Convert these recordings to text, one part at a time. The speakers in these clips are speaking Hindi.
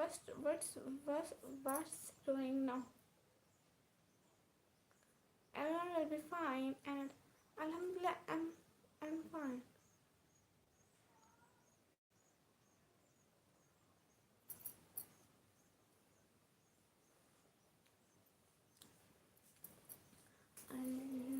what's doing now? Everyone will be fine, and Alhamdulillah, I'm fine.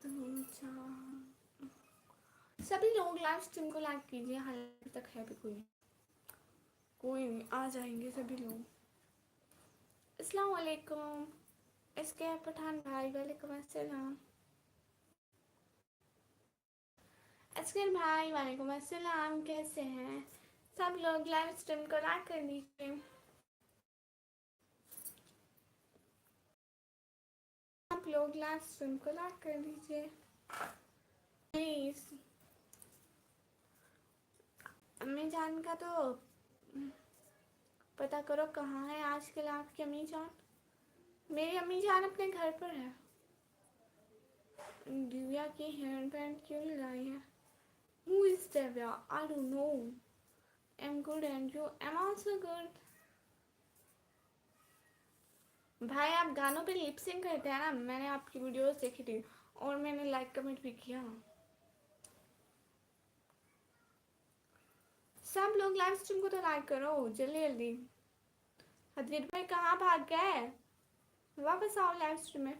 तुझा। सभी लोग लाइव स्ट्रीम को लाइक कीजिए, हाल तक है भी कोई नहीं, आ जाएंगे सभी लोग। अस्सलाम वालेकुम एसके पठान भाई, वालेकुम अस्सलाम। अस्कर भाई वालेकुम अस्सलाम, कैसे हैं सब लोग? लाइव स्ट्रीम को लाइक कर दीजिए। आप लोग लाइव स्ट्रीम को लाइक कर दीजिए प्लीज। अम्मी जान का तो पता करो कहाँ है आजकल आपकी अम्मी जान। मेरी अम्मी जान अपने घर पर है। दिव्या की हेयर बैंड क्यों लगाई है? Who is Divya? I don't know. I'm good and you? I'm also good. भाई आप गानों पे लिप सिंक करते हैं ना, मैंने आपकी वीडियोस देखी थी और मैंने लाइक कमेंट भी किया। सब लोग लाइव स्ट्रीम को तो लाइक करो जल्दी जल्दी। हदीर भाई कहाँ भाग गए? वापस आओ लाइव स्ट्रीम में।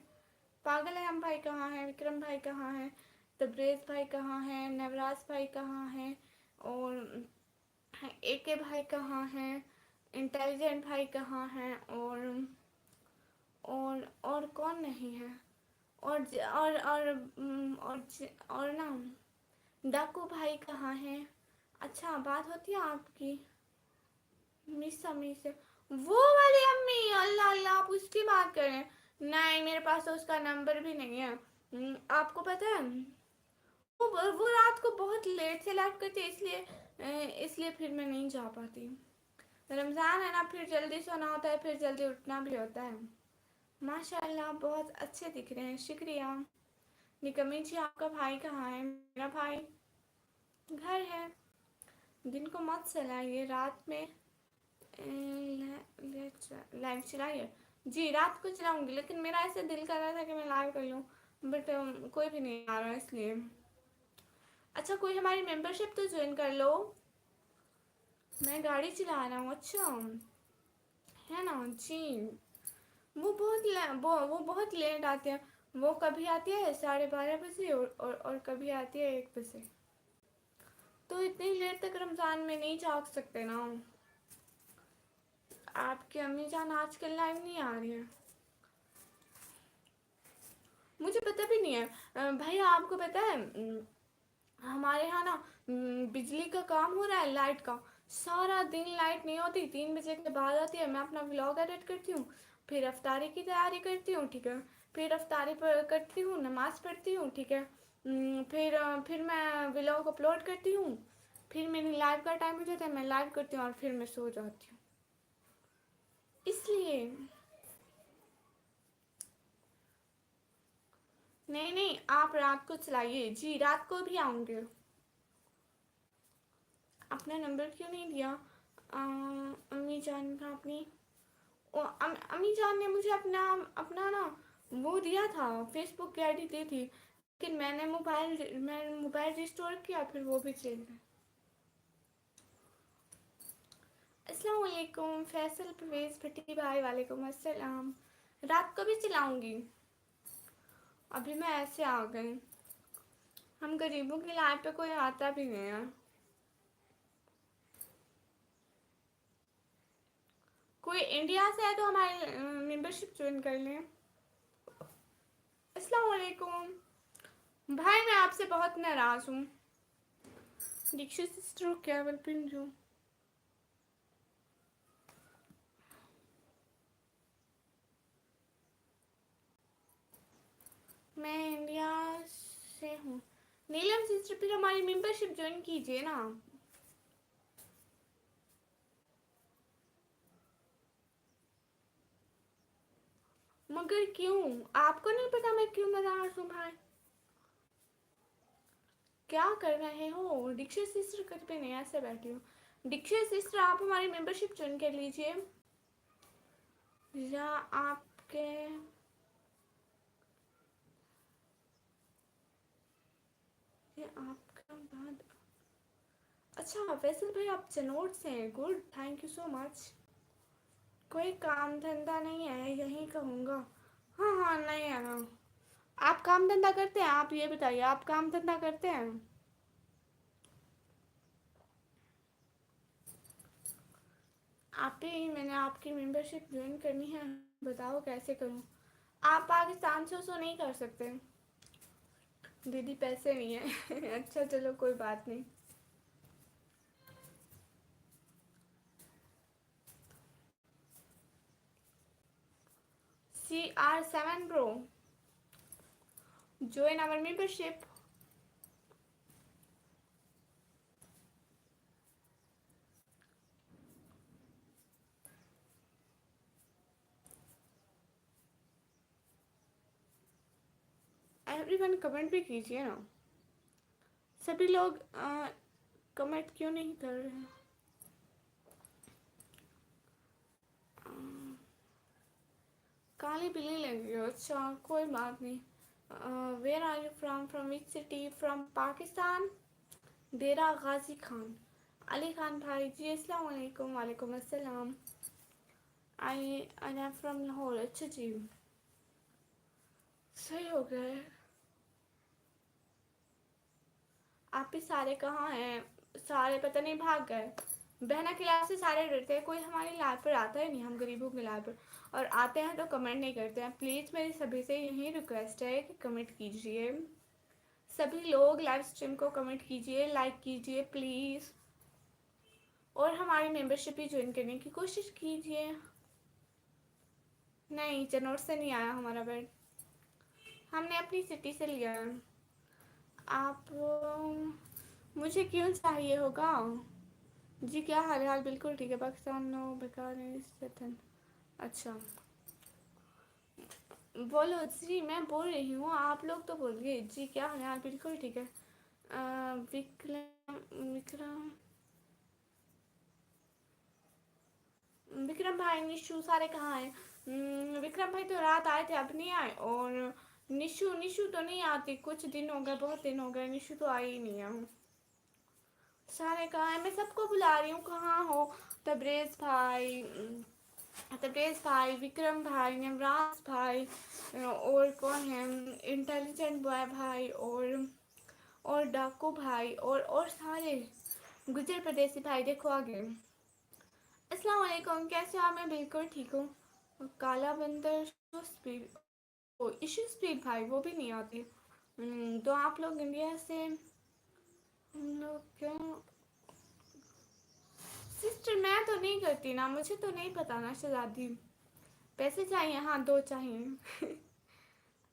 पागल है हम भाई कहाँ है? विक्रम भाई कहाँ है? तब्रेज भाई कहाँ है? नवराज भाई कहाँ है? और एके भाई कहाँ है? इंटेलिजेंट भाई कहाँ है? और कौन नहीं है? और ना डाकू भाई कहाँ है? अच्छा बात होती है आपकी मिस अम्मी से? वो वाली अम्मी, अल्लाह अल्लाह, आप उसकी बात करें? नहीं मेरे पास तो उसका नंबर भी नहीं है। आपको पता है वो रात को बहुत लेट से लाइव करती है, इसलिए फिर मैं नहीं जा पाती। रमज़ान है ना, फिर जल्दी सोना होता है, फिर जल्दी उठना भी होता है। माशाल्लाह बहुत अच्छे दिख रहे हैं, शुक्रिया। निकमी जी आपका भाई कहाँ है? मेरा भाई घर है। दिन को मत चलाइए, रात में लाइव चलाइए। जी रात को चलाऊंगी, लेकिन मेरा ऐसे दिल कर रहा था कि मैं लाइव कर लूँ, बट कोई भी नहीं आ रहा इसलिए। अच्छा कोई हमारी मेंबरशिप तो ज्वाइन कर लो। मैं गाड़ी चला रहा हूँ। अच्छा है ना जी। वो बहुत लेट आते हैं। वो कभी आती है 12:30 बजे और कभी आती है 1 बजे। तो इतनी लेट तक रमज़ान में नहीं जाग सकते ना। आपकी अम्मी जान आजकल लाइव नहीं आ रही है, मुझे पता भी नहीं है। भैया आपको पता है हमारे यहाँ ना बिजली का काम हो रहा है, लाइट का। सारा दिन लाइट नहीं होती, 3 बजे के बाद आती है। मैं अपना व्लॉग एडिट करती हूँ, फिर अफ्तारी की तैयारी करती हूँ, ठीक है। फिर अफ्तारी पर करती हूँ, नमाज़ पढ़ती हूँ, ठीक है। फिर मैं व्लॉग अपलोड करती हूँ। फिर मेरी लाइव का टाइम हो जाता है, मैं लाइव करती हूँ और फिर मैं सो जाती हूँ, इसलिए। नहीं नहीं आप रात को चलाइए जी, रात को भी आऊँगे। अपना नंबर क्यों नहीं दिया? अम्मी जान का अपनी अम्मी जान ने मुझे अपना अपना ना वो दिया था, फेसबुक की आईडी दी थी, लेकिन मैंने मोबाइल रिस्टोर किया, फिर वो भी चल गया। अस्सलाम वालेकुम फैसल परवेज भट्टी भाई, वालेकुम अस्सलाम। रात को भी चलाऊंगी। अभी मैं ऐसे आ गई, हम गरीबों की लाइफ पे कोई आता भी नहीं है। कोई इंडिया से है तो हमारी मेंबरशिप ज्वाइन कर लें। अस्सलाम वालेकुम भाई, मैं आपसे बहुत नाराज हूँ। दीक्षा सिस्टर केवल पिंजू, मैं इंडिया से हूँ। नीलम सिस्टर फिर हमारी मेंबरशिप ज्वाइन कीजिए ना। मगर क्यों? आपको नहीं पता मैं क्यों नाराज हूँ भाई? क्या कर रहे हो? दीक्षा सिस्टर घर पे नहीं, ऐसे बैठी हूँ। दीक्षा सिस्टर आप हमारी मेंबरशिप चुन कर लीजिए, या आपके ये आपका बाद। अच्छा फैसल भाई आप चनोट से हैं, good, thank you so much. कोई काम धंधा नहीं है यही कहूँगा। हाँ हाँ नहीं है ना। आप काम धंधा करते हैं? आप ये बताइए, आप काम धंधा करते हैं? आप ही, मैंने आपकी मेंबरशिप ज्वाइन करनी है, बताओ कैसे करूँ? आप पाकिस्तान से उसको नहीं कर सकते दीदी, पैसे नहीं है। अच्छा चलो कोई बात नहीं। CR7 Pro, join our membership. Everyone comment भी कीजिए ना, सभी लोग कमेंट क्यों नहीं कर रहे हैं? काली बिल्ली लगी हो? अच्छा कोई बात नहीं। Where are you from? From which city? From Pakistan, Dera Ghazi Khan. Ali Khan भाई जी अस्सलाम वालेकुम। वालेकुम अस्सलाम। I am from Lahore. अच्छा जी, सही हो गया है। आप ही सारे कहाँ हैं? सारे पता नहीं भाग गए। बहना क्लास से सारे डरते हैं, कोई हमारी लाइव पर आता ही नहीं, हम गरीबों की लाइव पर, और आते हैं तो कमेंट नहीं करते हैं। प्लीज़ मेरी सभी से यही रिक्वेस्ट है कि कमेंट कीजिए, सभी लोग लाइव स्ट्रीम को कमेंट कीजिए, लाइक कीजिए प्लीज़, और हमारी मेंबरशिप भी ज्वाइन करने की कोशिश कीजिए। नहीं चनौर से नहीं आया हमारा बेड, हमने अपनी सिटी से लिया है। आप मुझे क्यों चाहिए होगा? जी क्या हाल हाल? बिल्कुल ठीक है। पाकिस्तान नो बेकार। अच्छा बोलो जी, मैं बोल रही हूँ, आप लोग तो बोलिए जी क्या हाल हाल? बिल्कुल ठीक है। विक्रम विक्रम विक्रम भाई, निशु सारे कहाँ हैं? विक्रम भाई तो रात आए थे, अब नहीं आए, और निशु निशु तो नहीं आती, कुछ दिन हो गए, बहुत दिन हो गए, निशु तो आई ही नहीं है। सारे कहाँ हैं? मैं सबको बुला रही हूँ, कहाँ हो? तबरेज़ भाई, तबरेज़ भाई, विक्रम भाई, नवराज भाई, और कौन है, इंटेलिजेंट बॉय भाई, और डाकू भाई, और सारे गुजर प्रदेशी भाई, देखो आगे। अस्सलाम वालेकुम, कैसे हो आप? मैं बिल्कुल ठीक हूँ। काला बंदर स्पीड, ओ इशू स्पीड भाई वो भी नहीं आती। तो आप लोग इंडिया से, हम लोग क्यों? सिस्टर मैं तो नहीं करती ना, मुझे तो नहीं पता ना शहजादी। पैसे चाहिए? हाँ 2 चाहिए।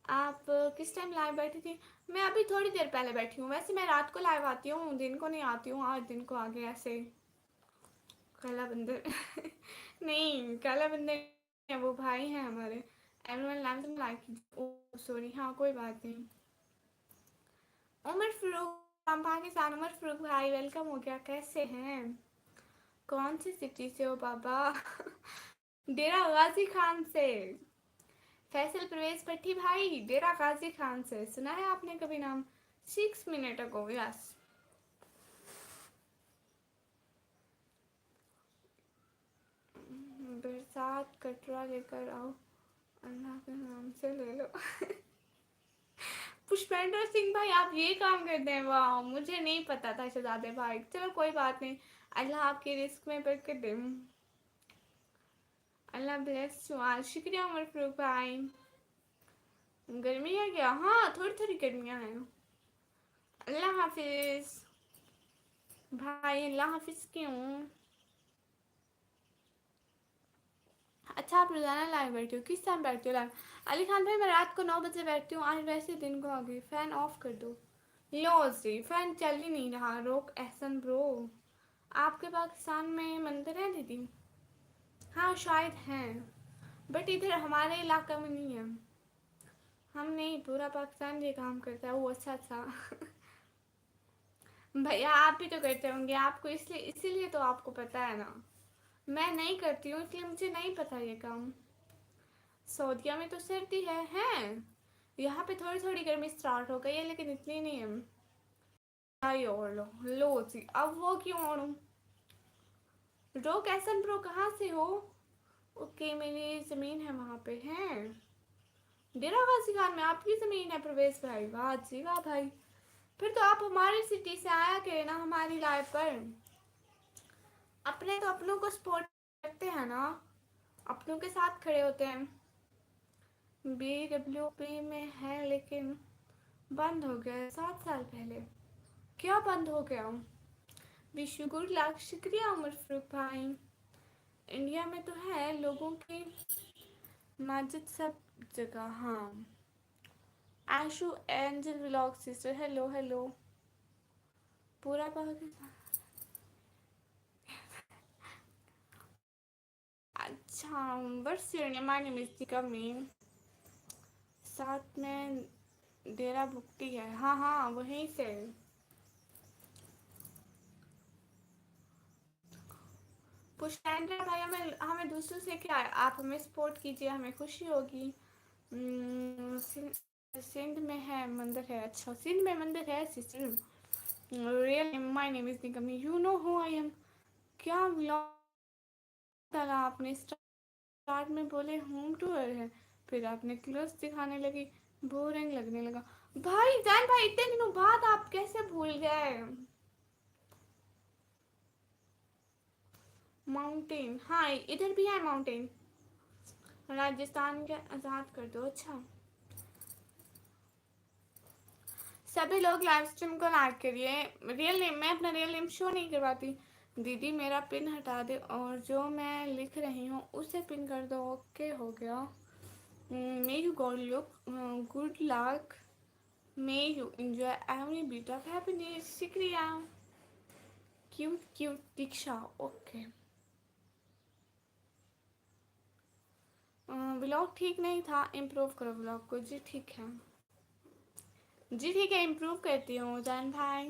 आप किस टाइम लाइव बैठी थी? मैं अभी थोड़ी देर पहले बैठी हूँ, वैसे मैं रात को लाइव आती हूँ, दिन को नहीं आती हूँ, आज दिन को आ गया ऐसे। काला बंदर। नहीं काला बंदर है, वो भाई हैं हमारे। एवरीवन नाम से लाइक, ओ सॉरी, हाँ कोई बात नहीं। उमर फरूक फ्रॉम पाकिस्तान, उमर फरूक भाई वेलकम हो गया, कैसे हैं? कौन सी सिटी से हो बाबा? डेरा गाजी खान से। फैसल परवेज भट्टी भाई, डेरा गाजी खान से, सुना है आपने कभी नाम? 6 मिनट अगो, यस। बरसात कटरा लेकर आओ, अल्लाह के नाम से ले लो। पुष्पेंद्र सिंह भाई आप ये काम करते हैं? वाह, मुझे नहीं पता था शहजादे भाई, चलो कोई बात नहीं, अल्लाह आपकी रिस्क में बरकत दे, अल्लाह ब्लेस यू ऑल। शुक्रिया उमर फरूक भाई। गर्मी है क्या? हाँ थोड़ी थोड़ी गर्मियाँ हैं। अल्लाह हाफिज भाई, अल्लाह हाफिज क्यों? अच्छा आप रोजाना लाइव बैठती हो? किस टाइम बैठती हो लाइव? अली खान भाई मैं रात को 9 बजे बैठती हूँ, आज वैसे दिन को आ गई। फैन ऑफ कर दो। लो जी, फैन चल ही नहीं रहा, रोक एहसन ब्रो। आपके पाकिस्तान में मंदिर है दीदी? हाँ शायद हैं, बट इधर हमारे इलाका में नहीं है। हम नहीं, पूरा पाकिस्तान ये काम करता है वो अच्छा था। भैया आप भी तो करते होंगे, आपको इसलिए इसीलिए तो आपको पता है ना। मैं नहीं करती हूँ इसलिए मुझे नहीं पता ये काम। सऊदीया में तो सर्दी है। यहाँ पे थोड़ी थोड़ी गर्मी स्टार्ट हो गई है लेकिन इतनी नहीं है। आई और लो जी, अब वो क्यों ओढ़ूं। रो कैसन ब्रो, कहाँ से हो। ओके, मेरी जमीन है वहाँ पे है। डेरा गाजी खान में आपकी जमीन है प्रवेश भाई, वाह जी वाह भाई। फिर तो आप हमारी सिटी से आया करें ना हमारी लाइव पर। अपने तो अपनों को सपोर्ट करते हैं ना, अपनों के साथ खड़े होते हैं। BWP में है लेकिन बंद हो गया 7 साल पहले। क्या बंद हो गया। विश यू गुड लक, शुक्रिया उमर फरूक भाई। इंडिया में तो है लोगों की मस्जिद सब जगह। हाँ, Ashu Angel vlog sister, hello hello. पूरा पाकिस्तान। अच्छा, what's your name. My name is Tika Meem. साथ में डेरा भुगती है। हाँ हाँ, वहीं से। पुष्पेंद्र भाई, हमें हमें दूसरों से क्या है, आप हमें सपोर्ट कीजिए, हमें खुशी होगी। सिंध में है मंदिर है। अच्छा, सिंध में मंदिर है sister. Real my name is निकमी, you know who I am. क्या व्लॉग डाला आपने, स्टार्ट में बोले होम टूर है, फिर आपने क्लोज दिखाने लगी, बोरिंग लगने लगा। भाई जान भाई, इतने दिनों बाद आप कैसे भूल गए। माउंटेन, हाँ इधर भी है माउंटेन। राजस्थान के आज़ाद कर दो। अच्छा, सभी लोग लाइव स्ट्रीम को लाइक करिए। रियल नेम, मैं अपना रियल नेम शो नहीं करवाती। दीदी मेरा पिन हटा दे और जो मैं लिख रही हूँ उसे पिन कर दो। ओके हो गया। May you god look good luck, may you enjoy every bit of happiness. शुक्रिया। Cute cute Diksha. Okay, vlog ठीक नहीं था, इम्प्रूव करो व्लॉग को। जी ठीक है, जी ठीक है, इम्प्रूव करती हूँ। जैन भाई,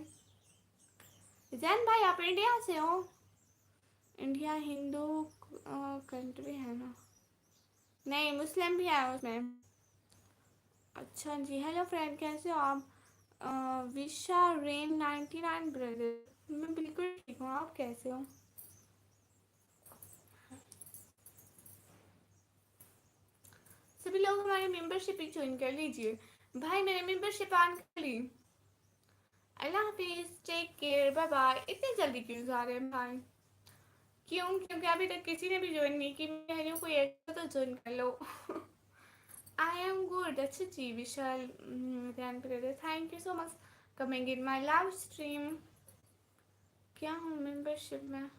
जैन भाई आप इंडिया से हो। इंडिया हिंदू कंट्री है ना। नहीं, मुस्लिम भी है उसमें। अच्छा जी, हेलो फ्रेंड, कैसे हो आप। विशा रेन 99 ब्रदर, मैं बिल्कुल ठीक हूँ, आप कैसे हो। सभी लोग हमारी मेंबरशिप ही ज्वाइन कर लीजिए। भाई मैंने मेंबरशिप ऑन कर ली। अल्लाह हाफिज, टेक केयर, बाय बाय। इतनी जल्दी क्यों जा रहे हैं भाई। क्यों, क्योंकि अभी तक किसी ने भी ज्वाइन नहीं की। मैं कह रही हूँ कोई एक तो ज्वाइन कर लो। आई एम गुड। अच्छा जी Vishal brother, thank you so much coming in my live stream. क्या हूँ मेंबरशिप में,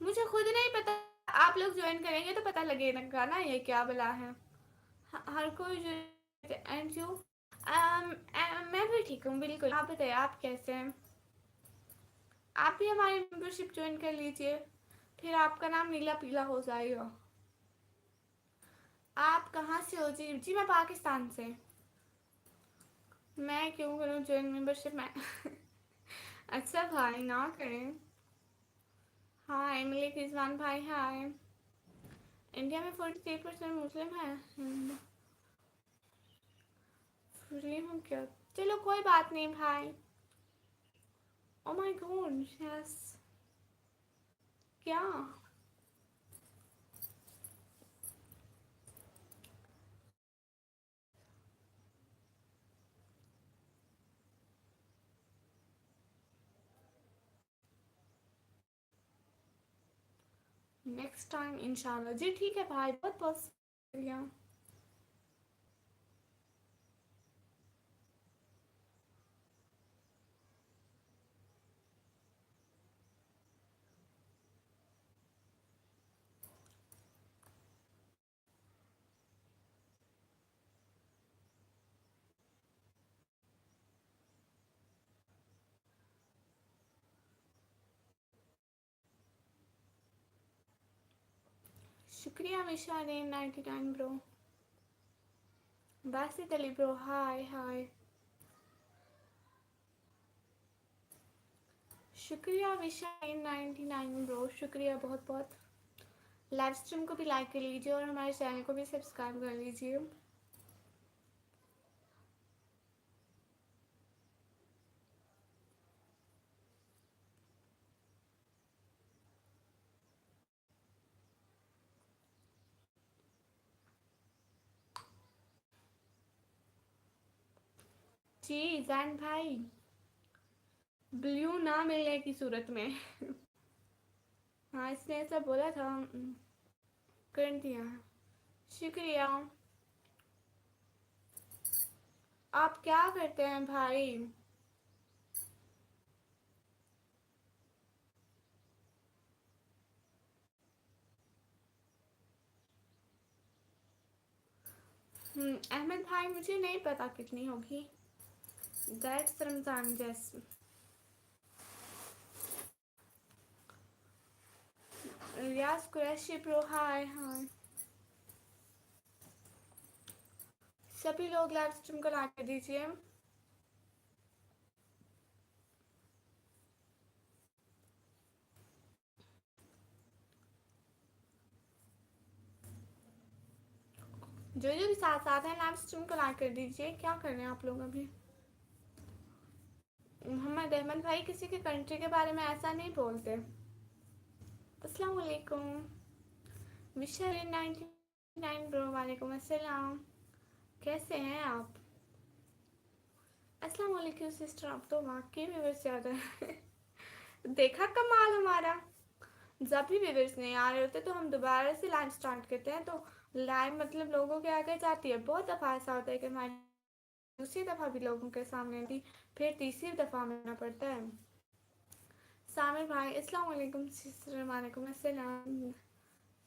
मुझे खुद नहीं पता। आप लोग ज्वाइन करेंगे तो पता लगेगा ना ये क्या बला है। हर कोई जो एंड यू। मैं भी ठीक हूँ बिल्कुल। आप बताइए आप कैसे हैं। आप भी हमारी मेंबरशिप ज्वाइन कर लीजिए, फिर आपका नाम नीला पीला हो जाएगा। आप कहाँ से हो जी। जी मैं पाकिस्तान से। मैं क्यों करूँ ज्वाइन मेंबरशिप में। अच्छा भाई ना करें। हाँ, एमिली रिजवान भाई हाय। इंडिया में 43% मुस्लिम है। फ्री हूँ क्या। चलो कोई बात नहीं भाई। Oh my God yes. क्या। नेक्स्ट टाइम इंशाल्लाह। जी ठीक है भाई, बहुत बहुत शुक्रिया। शुक्रिया विशाल 99 bro. Basit Ali bro hi हाय। शुक्रिया विशाल 99 ब्रो, शुक्रिया बहुत बहुत। लाइव स्ट्रीम को भी लाइक कर लीजिए और हमारे चैनल को भी सब्सक्राइब कर लीजिए। जी जैन भाई, ब्लू ना मिलने की सूरत में हाँ इसने ऐसा बोला था, कर दिया। शुक्रिया। आप क्या करते हैं भाई? अहमद भाई मुझे नहीं पता कितनी होगी। दैट्स रमजान जैस। रियाज कुरैशी प्रो हाय हाय। सभी लोग लाइव स्ट्रीम को लाइक कर दीजिए। जो भी साथ साथ हैं लाइव स्ट्रीम को लाइक कर दीजिए। क्या कर रहे हैं आप लोग अभी? मोहम्मद अहमद भाई किसी के कंट्री के बारे में ऐसा नहीं बोलते। अस्सलाम वालेकुम विशाल 99 ब्रो, वालेकुम अस्सलाम। कैसे हैं आप? अस्सलाम वालेकुम सिस्टर, आप तो वाकई व्यूअर्स ज़्यादा है देखा कमाल हमारा। जब भी व्यूअर्स नहीं आ रहे होते तो हम दोबारा से लाइव स्टार्ट करते हैं, तो लाइव मतलब लोगों के आगे जाती है। बहुत दफ़ा ऐसा होता है कि हमारी दूसरी दफ़ा भी लोगों के सामने थी, फिर तीसरी दफ़ा आना पड़ता है। सामिर भाई अस्सलाम वालेकुम सिस्टर, वालेकुम अस्सलाम।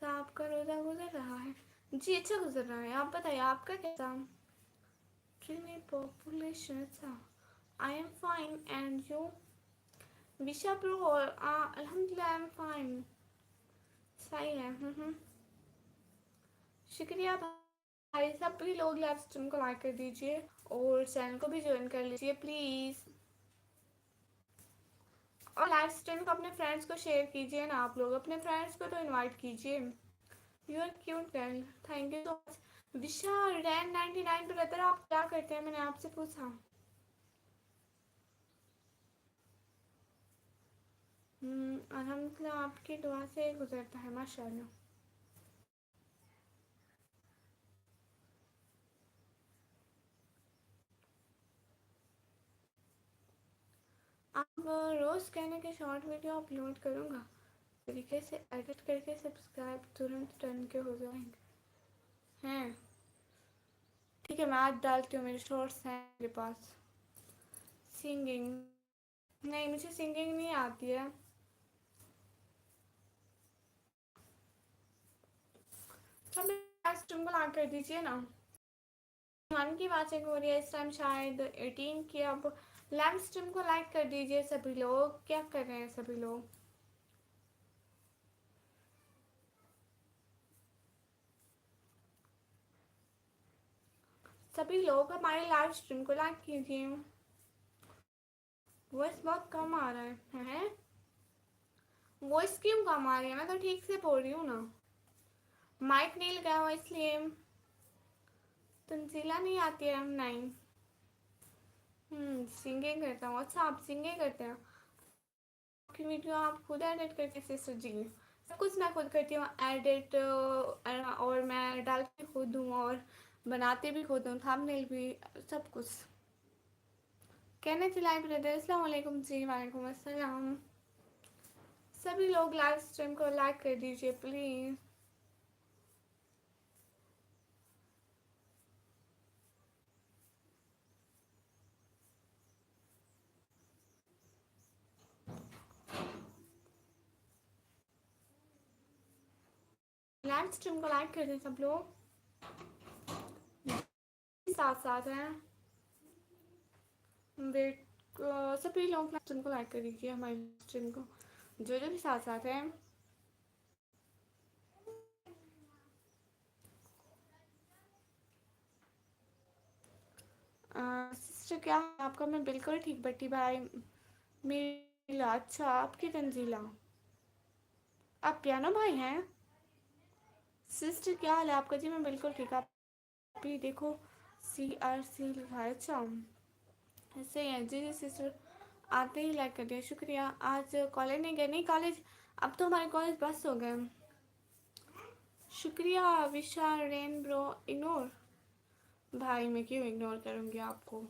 तो आपका रोज़ा गुजर रहा है? जी अच्छा गुजर रहा है। आप बताइए आपका कैसा? ट्रेन पॉपुलेशन अच्छा। I am fine and you? विशा प्रो अल्हम्दुलिल्लाह आई एम फाइन। सही है। शुक्रिया भाई। सभी लोग लाइव स्ट्रीम को लाइक कर दीजिए और चैनल को भी ज्वाइन कर लीजिए प्लीज़। और लाइव स्ट्रीम को अपने फ्रेंड्स को शेयर कीजिए ना, आप लोग अपने फ्रेंड्स को तो इनवाइट कीजिए। You are cute girl, thank you so much. Vishal रैन 99 ब्रदर आप क्या करते हैं, मैंने आपसे पूछा। अल्हम्दुलिल्लाह आपकी दुआ से गुजरता है माशाल्लाह। अब रोज़ कहने के शॉर्ट वीडियो अपलोड करूँगा, तरीके से एडिट करके सब्सक्राइब तुरंत टर्न के हो जाएंगे हैं। ठीक है मैं आज डालती हूँ, मेरे शॉर्ट्स हैं मेरे पास। सिंगिंग नहीं, मुझे सिंगिंग नहीं आती है। सब तुमको लाइक कर दीजिए ना। वन की वाचिंग हो रही है इस टाइम शायद 18 की। अब लाइव स्ट्रीम को लाइक कर दीजिए सभी लोग। क्या कर रहे हैं सभी लोग? सभी लोग हमारे लाइव स्ट्रीम को लाइक कीजिए। वॉइस बहुत कम आ रहा है? वॉइस क्यों कम आ रही है? मैं तो ठीक से बोल रही हूँ ना। माइक नहीं लगाया हुआ इसलिए। तंजीला नहीं आती है? नहीं। सिंगिंग करता हूँ। अच्छा आप सिंगिंग करते हैं? आपकी वीडियो आप खुद एडिट करके सिस्टर जी? सब कुछ मैं खुद करती हूँ एडिट, और मैं डालती खुद हूँ और बनाती भी खुद हूँ, थंबनेल भी, सब कुछ। कहने चलाए ब्रदर अस्सलाम वालेकुम जी। वालेकुम अस्सलाम। सभी लोग लाइव स्ट्रीम को लाइक कर दीजिए प्लीज़। लाइव स्ट्रीम को लाइक कर दें सब लोग, साथ साथ हैं। वेट, सभी लोग लाइव स्ट्रीम को लाइक कर दीजिए, हमारी स्ट्रीम को जो जो भी साथ साथ हैं। सिस्टर क्या है आपका? मैं बिल्कुल ठीक बट्टी भाई। मीला, अच्छा आपकी तंजीला, आप पियानो भाई हैं? सिस्टर क्या हाल है आपका? जी मैं बिल्कुल ठीक। आप भी देखो CRC लिखा है। अच्छा ऐसे ही है जी जी सिस्टर, आते ही लाइक कर दिया, शुक्रिया। आज कॉलेज नहीं गए? नहीं कॉलेज, अब तो हमारे कॉलेज बस हो गए। शुक्रिया विशाल रेन ब्रो। इग्नोर? भाई मैं क्यों इग्नोर करूँगी आपको?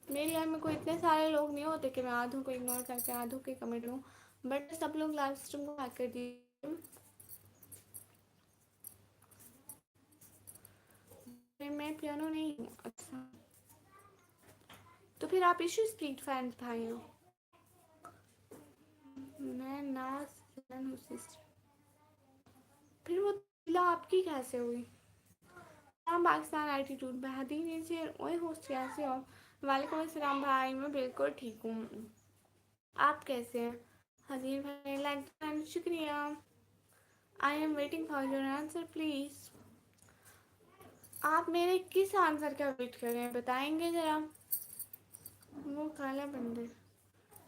मेरे यार में कोई इतने सारे लोग नहीं होते कि मैं आधों को इग्नोर करके आधों के कमेंट लूँ, बट सब लोग लाइव स्ट्रीम को हैक कर दिए। मैं पियानो नहीं हूँ। अच्छा तो फिर आप इशू स्ट्रीट फैंस भाई हो? मैं नाज हूँ सिस्टर। फिर वो दिला आपकी कैसे हुई? हम पाकिस्तान एटीट्यूड बहदी नीचे ओए होस्ट कैसे हो? वालेकुम अस्सलाम भाई, मैं बिल्कुल ठीक हूँ। आप कैसे हैं? हजीर भाई लाइक, शुक्रिया। I am waiting for your answer please. आप मेरे किस आंसर का वेट कर रहे हैं बताएंगे ज़रा? वो काला बंदर।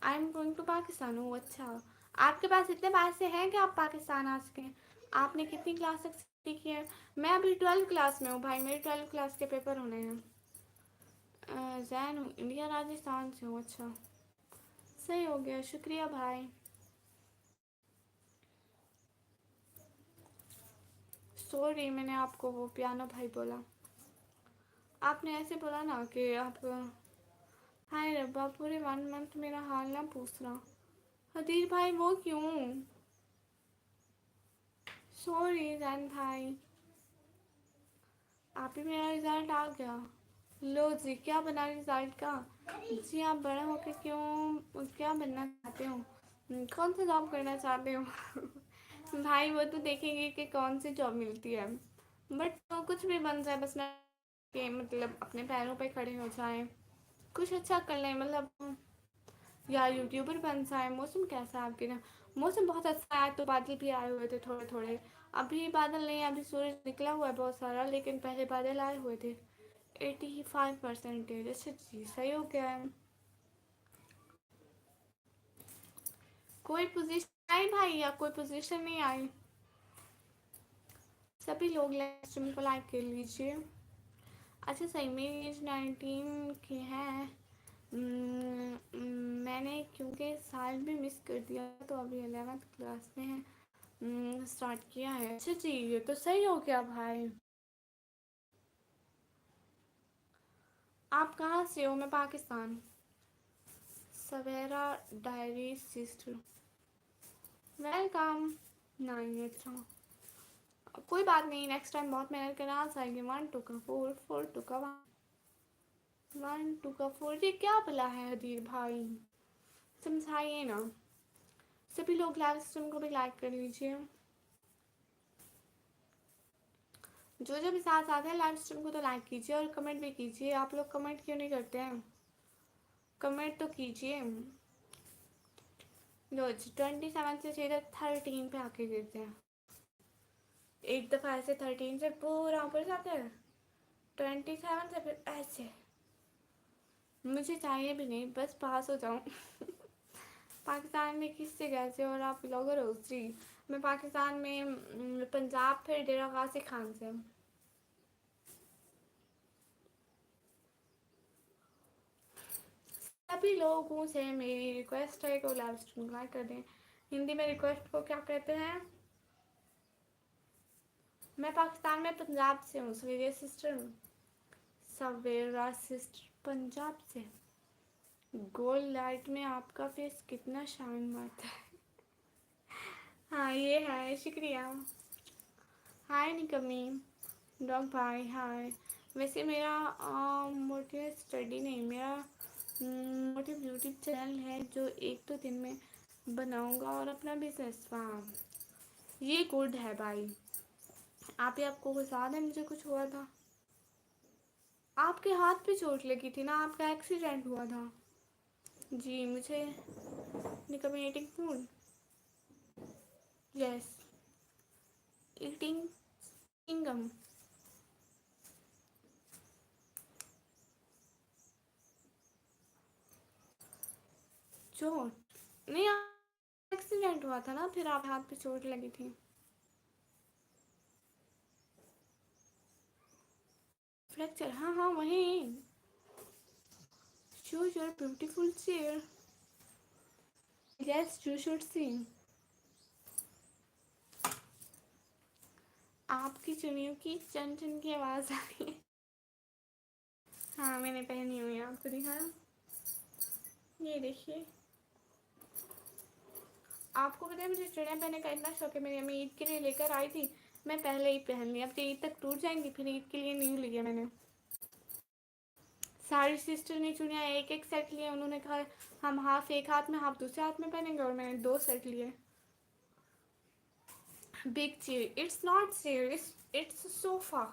I am going to Pakistan. हो अच्छा, आपके पास इतने पैसे हैं कि आप पाकिस्तान आ सकें? आपने कितनी क्लास तक स्टडी की है? मैं अभी 12th क्लास में हूँ भाई, मेरे 12th क्लास के पेपर होने हैं। जैन हूँ, इंडिया राजस्थान से हूँ। अच्छा सही हो गया, शुक्रिया भाई। सॉरी मैंने आपको वो पियानो भाई बोला। आपने ऐसे बोला ना कि आप, हाय रब्बा पूरे 1 मंथ मेरा हाल ना पूछना। हदीर भाई वो क्यों? सॉरी जैन भाई। आप ही मेरा रिजल्ट आ गया। लो जी, क्या बना रिजल्ट का? जी आप बड़ा होकर क्यों क्या बनना चाहते हो? कौन सा जॉब करना चाहते हो? भाई वो तो देखेंगे कि कौन सी जॉब मिलती है, बट तो कुछ भी बन जाए बस ना, कि मतलब अपने पैरों पे खड़े हो जाए, कुछ अच्छा कर लें, मतलब या यूट्यूबर बन जाए। मौसम कैसा है आपके यहाँ? मौसम बहुत अच्छा है, तो बादल भी आए हुए थे थोड़े थोड़े। अभी बादल नहीं है, अभी सूरज निकला हुआ है बहुत सारा, लेकिन पहले बादल आए हुए थे। 85%। अच्छा जी सही हो गया है। कोई पोजीशन आई भाई या कोई पोजीशन नहीं आई? सभी लोग लाइव स्ट्रीम को लाइक कर लीजिए। अच्छा सही, मेरी एज 19 की है। मैंने क्योंकि साल भी मिस कर दिया तो अभी 11th क्लास में है, स्टार्ट किया है। अच्छा जी ये तो सही हो गया भाई। आप कहाँ से हो? मैं पाकिस्तान। सवेरा डायरी सिस्टर, वेलकम। नहीं अच्छा कोई बात नहीं, नेक्स्ट टाइम बहुत मेहनत करना आ जाएगी। 1 2 का 4, 4 2 का 1, 1 2 का 4, ये क्या भला है हदीर भाई? समझाइए ना। सभी लोग लाइव स्ट्रीम को भी लाइक कर लीजिए। जो जो भी साथ साथ है लाइव स्ट्रीम को तो लाइक कीजिए और कमेंट भी कीजिए। आप लोग कमेंट क्यों नहीं करते हैं? कमेंट तो कीजिए। लो जी 27 से सीधे 13 पे आके गिरते हैं। एक दफ़ा ऐसे 13 से पूरा ऊपर जाते हैं, 27 से फिर ऐसे। मुझे चाहिए भी नहीं, बस पास हो जाऊँ। पाकिस्तान में किससे कैसे, और आप ब्लॉगर हो? जी मैं पाकिस्तान में पंजाब फिर डेरा गाजी खान से। सभी लोगों से मेरी रिक्वेस्ट है कि लाइव स्ट्रीम लाइक कर दें। हिंदी में रिक्वेस्ट को क्या कहते हैं? मैं पाकिस्तान में पंजाब से हूँ, सवेरा सिस्टर हूँ। सवेरा सिस्टर पंजाब से। गोल्ड लाइट में आपका फेस कितना शाइन मारता है। हाँ ये है, शुक्रिया। हाय निकमी डॉग भाई हाय। वैसे मेरा मोटिव स्टडी नहीं, मेरा मोटिव यूट्यूब चैनल है जो 1-2 दिन में बनाऊंगा, और अपना बिजनेस। हाँ ये गुड है भाई। आप ही आपको कुछ याद है मुझे कुछ हुआ था? आपके हाथ पे चोट लगी थी ना, आपका एक्सीडेंट हुआ था। जी मुझे निकमी eating food, yes eating chewing gum. चोट नहीं, एक्सीडेंट हुआ था ना, फिर आप हाथ पे चोट लगी थी। फ्रैक्चर, हाँ हाँ वहीं। Choose your beautiful chair. Yes, you should see. आपकी चुनियों की चन चन की आवाज आ रही है। हाँ मैंने पहनी हुई है, आपको दिखाया, ये देखिए। आपको पता है मुझे चुड़िया पहनने का इतना शौक है, मेरी अम्मी ईद के लिए लेकर आई थी, मैं पहले ही पहन ली, अब तो ईद तक टूट जाएंगी, फिर ईद के लिए न्यू लिया मैंने। सारी सिस्टर ने चुड़िया एक एक सेट लिए, उन्होंने कहा हम हाफ एक हाथ में हाफ दूसरे हाथ में पहनेंगे, और मैंने 2 सेट लिए। Big chair, it's not chair, it's sofa.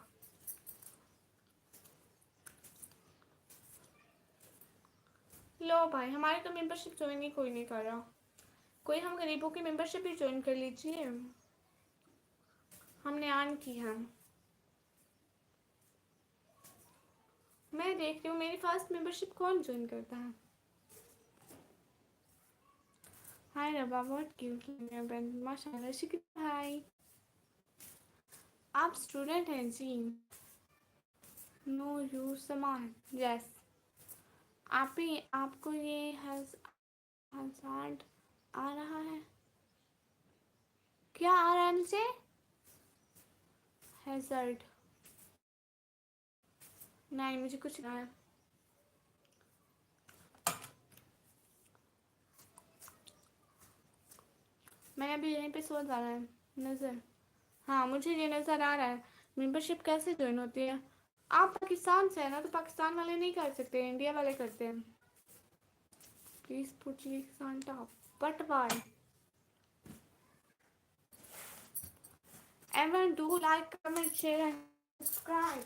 लो भाई, हमारी तो मेंबरशिप ज्वाइन ही कोई नहीं कर रहा, कोई हम गरीबों की मेंबरशिप भी ज्वाइन कर लीजिए, हमने आन की है। मैं देख रही हूँ मेरी फर्स्ट मेंबरशिप कौन ज्वाइन करता है। हाय रबा, बहुत क्यूट लग रहा है, माशाल्लाह। शुक्रिया भाई। आप स्टूडेंट हैं जी? नो यू समान, यस। आप ही, आपको ये हज़ार्ड आ रहा है? क्या आ रहा है मुझे? हैजर्ड? नहीं मुझे कुछ नहीं आया। मैंने अभी यहीं पे सोच आ रहा है नज़र, हाँ मुझे ये नज़र आ रहा है। मेंबरशिप कैसे ज्वाइन होती है? आप पाकिस्तान से है ना, तो पाकिस्तान वाले नहीं कर सकते, इंडिया वाले करते हैं। Please put links on top, but why? Everyone do like, comment, share and subscribe.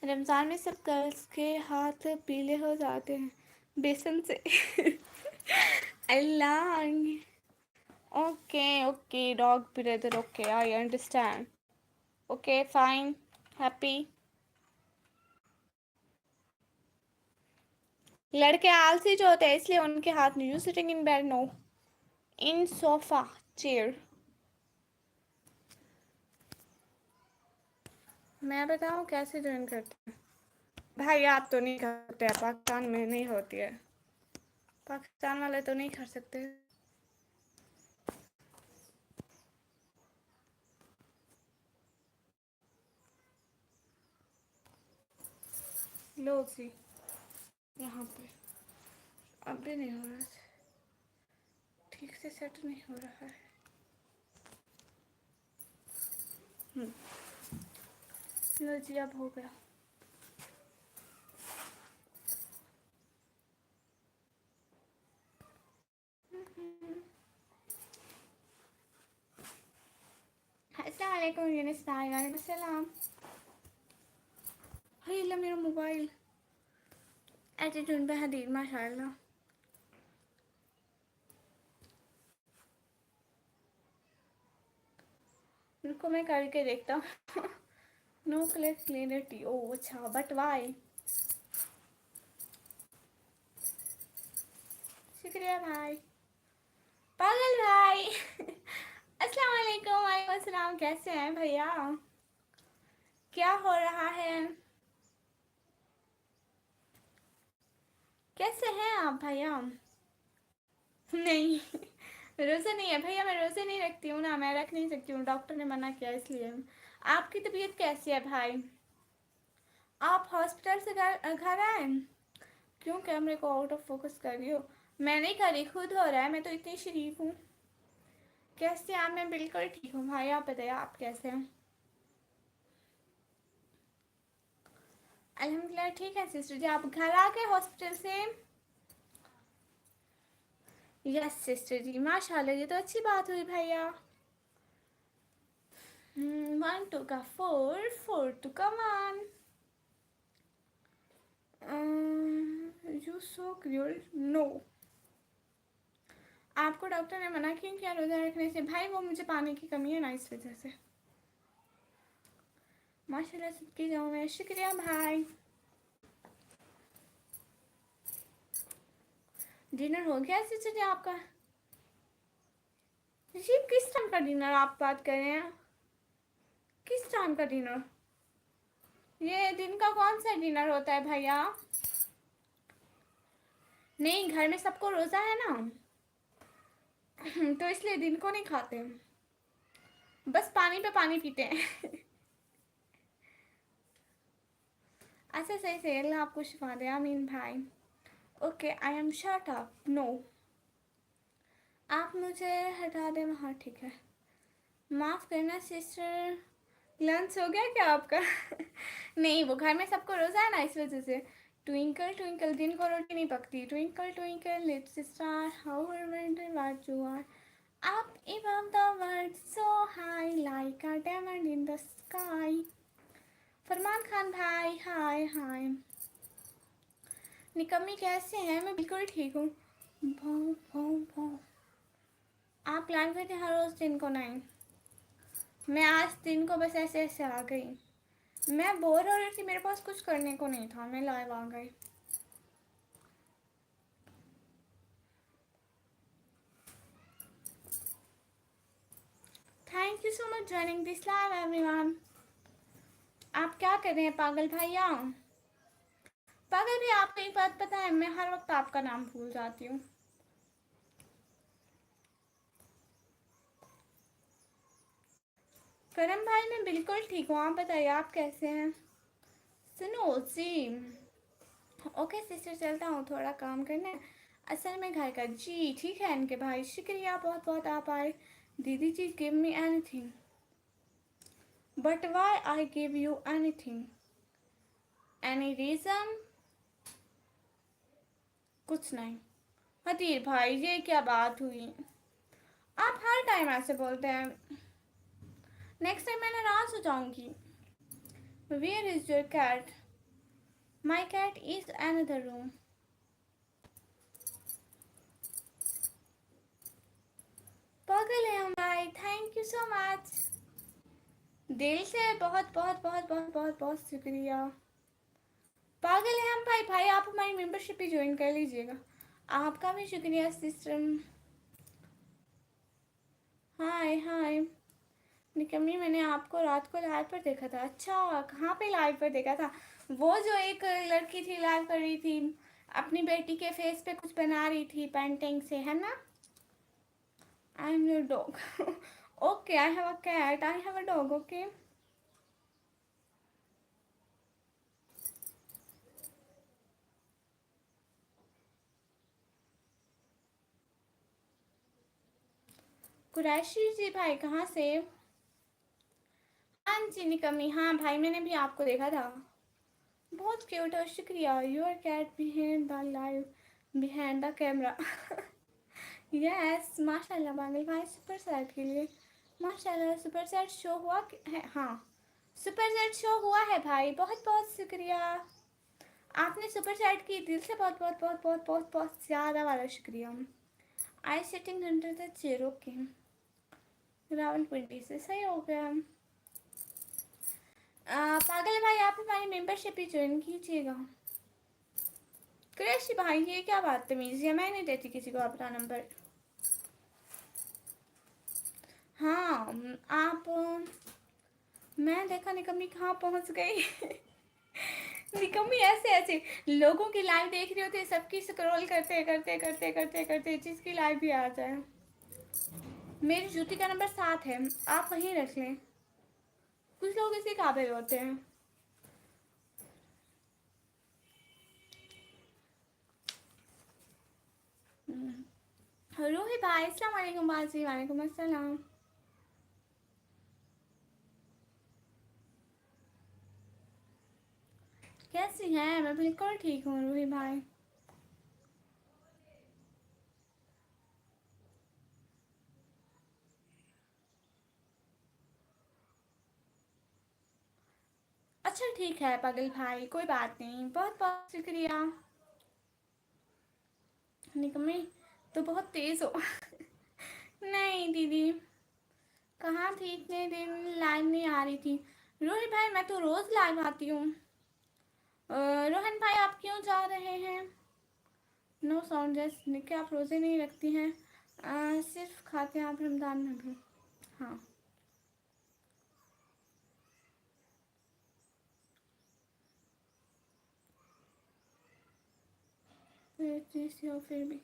Ramzan में सब गर्ल्स के हाथ पीले हो जाते हैं बेसन से। अल्लाह। Okay okay dog brother, okay I understand, okay fine, happy. लड़के आलसी जो होते हैं इसलिए उनके हाथ में, you sitting in bed, no, in sofa chair. मैं बताऊँ कैसे ज्वाइन करते हैं? भाई आप तो नहीं करते हैं, पाकिस्तान में नहीं होती है, पाकिस्तान वाले तो नहीं कर सकते। लो जी, यहाँ पे अब भी नहीं हो रहा है, ठीक से सेट नहीं हो रहा है। लो जी अब हो गया। अस्सलाम वालेकुम यूनिस भाई, वालेकुम सलाम। हाय अल्लाह, मेरा मोबाइल एटीट्यूड पे हदीद माशाल्लाह। रुको मैं करके देखता हूँ। नो क्लिक क्लियरिटी, ओ अच्छा, बट वाई? शुक्रिया भाई। पागल भाई। अस्सलाम वालेकुम, वालेकुम अस्सलाम, कैसे हैं भैया? क्या हो रहा है? कैसे हैं आप भैया? नहीं, रोज़ा नहीं है भैया, मैं रोज़े नहीं रखती हूँ ना, मैं रख नहीं सकती हूँ, डॉक्टर ने मना किया इसलिए। आपकी तबीयत कैसी है भाई? आप हॉस्पिटल से घर घर आए? क्यों कैमरे को आउट ऑफ फोकस कर रही हो? मैं नहीं करी, खुद हो रहा है, मैं तो इतनी शरीफ हूँ। कैसे आप? मैं बिल्कुल ठीक हूँ भाई, आप बताइए आप कैसे हैं? अल्हम्दुलिल्लाह ठीक है सिस्टर जी। आप घर आ गए हॉस्पिटल से? यस सिस्टर जी, माशाल्लाह, ये तो अच्छी बात हुई भैया। 1 2 का 4, 4 2 का 1। You so cute. नो, आपको डॉक्टर ने मना क्यों किया रोज़ा रखने से? भाई वो मुझे पानी की कमी है ना, इस वजह से। माशाल्लाह सबकी जाऊँ मैं, शुक्रिया भाई। डिनर हो गया सिस्टर जी आपका? जी किस टाइम का डिनर आप बात कर रहे हैं? किस टाइम का डिनर? ये दिन का कौन सा डिनर होता है भैया? नहीं, घर में सबको रोज़ा है ना, तो इसलिए दिन को नहीं खाते, बस पानी पे पानी पीते हैं। अच्छा सही सही, अल्लाह आपको शिफा दे, आमीन भाई। Okay I am shut up. No, आप मुझे हटा दें वहाँ, ठीक है। माफ़ करना सिस्टर, लंच हो गया क्या आपका? नहीं, वो घर में सबको रोज़ा है ना, इस वजह से। ट्विंकल ट्विंकल, दिन को रोटी नहीं पकती। Twinkle twinkle little star how I wonder what you are up above the world so high like a diamond in the sky। फरमान खान भाई हाय हाय। निकम्मी कैसे हैं? मैं बिल्कुल ठीक हूँ। भाव भाव भाव, आप प्लान करते हर रोज़ दिन को? नहीं, मैं आज दिन को बस ऐसे ऐसे आ गई। मैं बोर हो रही थी, मेरे पास कुछ करने को नहीं था, मैं लाइव आ गई। Thank you so much joining this live everyone. आप क्या कर रहे हैं पागल भैया? पागल भी, आपको एक बात पता है, मैं हर वक्त आपका नाम भूल जाती हूँ। करम भाई मैं बिल्कुल ठीक हूँ, आप बताइए आप कैसे हैं? सुनो जी, ओके सिस्टर, चलता हूँ, थोड़ा काम करना है असल में घर का। जी ठीक है इनके भाई, शुक्रिया बहुत बहुत आप आए। दीदी जी give me anything, but why I give you anything? Any reason? कुछ नहीं। हतीर भाई ये क्या बात हुई? आप हर टाइम ऐसे बोलते हैं, नेक्स्ट टाइम मैं नाराज हो जाऊंगी। Where is your cat? My cat is another room. पागल है हम भाई, थैंक यू सो मच, दिल से बहुत बहुत बहुत बहुत बहुत बहुत शुक्रिया। पागल है हम भाई। भाई आप हमारी मेंबरशिप भी ज्वाइन कर लीजिएगा। आपका भी शुक्रिया सिस्टम। हाय हाय निकम्मी, मैंने आपको रात को लाइव पर देखा था। अच्छा, कहाँ पे लाइव पर देखा था? वो जो एक लड़की थी लाइव कर रही थी, अपनी बेटी के फेस पे कुछ बना रही थी पेंटिंग से, है ना? I am your dog. Okay I have a cat, I have a dog. Okay Qureshi ji भाई कहाँ से? हाँ जी निकम्मी, हाँ भाई मैंने भी आपको देखा था, बहुत क्यूट है, शुक्रिया। Your cat behind the live, behind the camera. Yes माशाल्लाह बांगल भाई, सुपर सेट के लिए माशाल्लाह। सुपर सेट शो हुआ है? हाँ सुपर सेट शो हुआ है भाई, बहुत बहुत शुक्रिया। आपने सुपर सेट की, दिल से बहुत बहुत बहुत बहुत बहुत बहुत ज़्यादा वाला शुक्रिया। I sitting under the chair. Okay Rawalpindi से सही हो गया। पागल भाई आप हमारी मेंबरशिप ही ज्वाइन कीजिएगा। कृषि भाई ये क्या बात तमीज़ है, मैं नहीं देती किसी को अपना नंबर। हाँ आप, मैं देखा निकम्मी कहाँ पहुँच गई। निकम्मी ऐसे ऐसे लोगों की लाइव देख रही होती है, सबकी स्क्रॉल करते करते करते करते करते जिसकी लाइव भी आ जाए। मेरी जूती का नंबर 7 है, आप वहीं रख लें, कुछ लोग इसी काबिल होते हैं। रूही भाई अस्सलाम वालेकुम। बाजी वालेकुम अस्सलाम। कैसी हैं? मैं बिल्कुल ठीक हूँ रूही भाई। अच्छा ठीक है पागल भाई, कोई बात नहीं, बहुत बहुत शुक्रिया। निकम्मी तो बहुत तेज हो। नहीं दीदी, कहाँ थी इतने दिन, लाइव नहीं आ रही थी। रोहित भाई मैं तो रोज लाइव आती हूँ। रोहन भाई आप क्यों जा रहे हैं? नो साउंड जैसे कि आप रोजे नहीं रखती हैं। सिर्फ खाते हैं आप रमजान में भी? हाँ फिर भी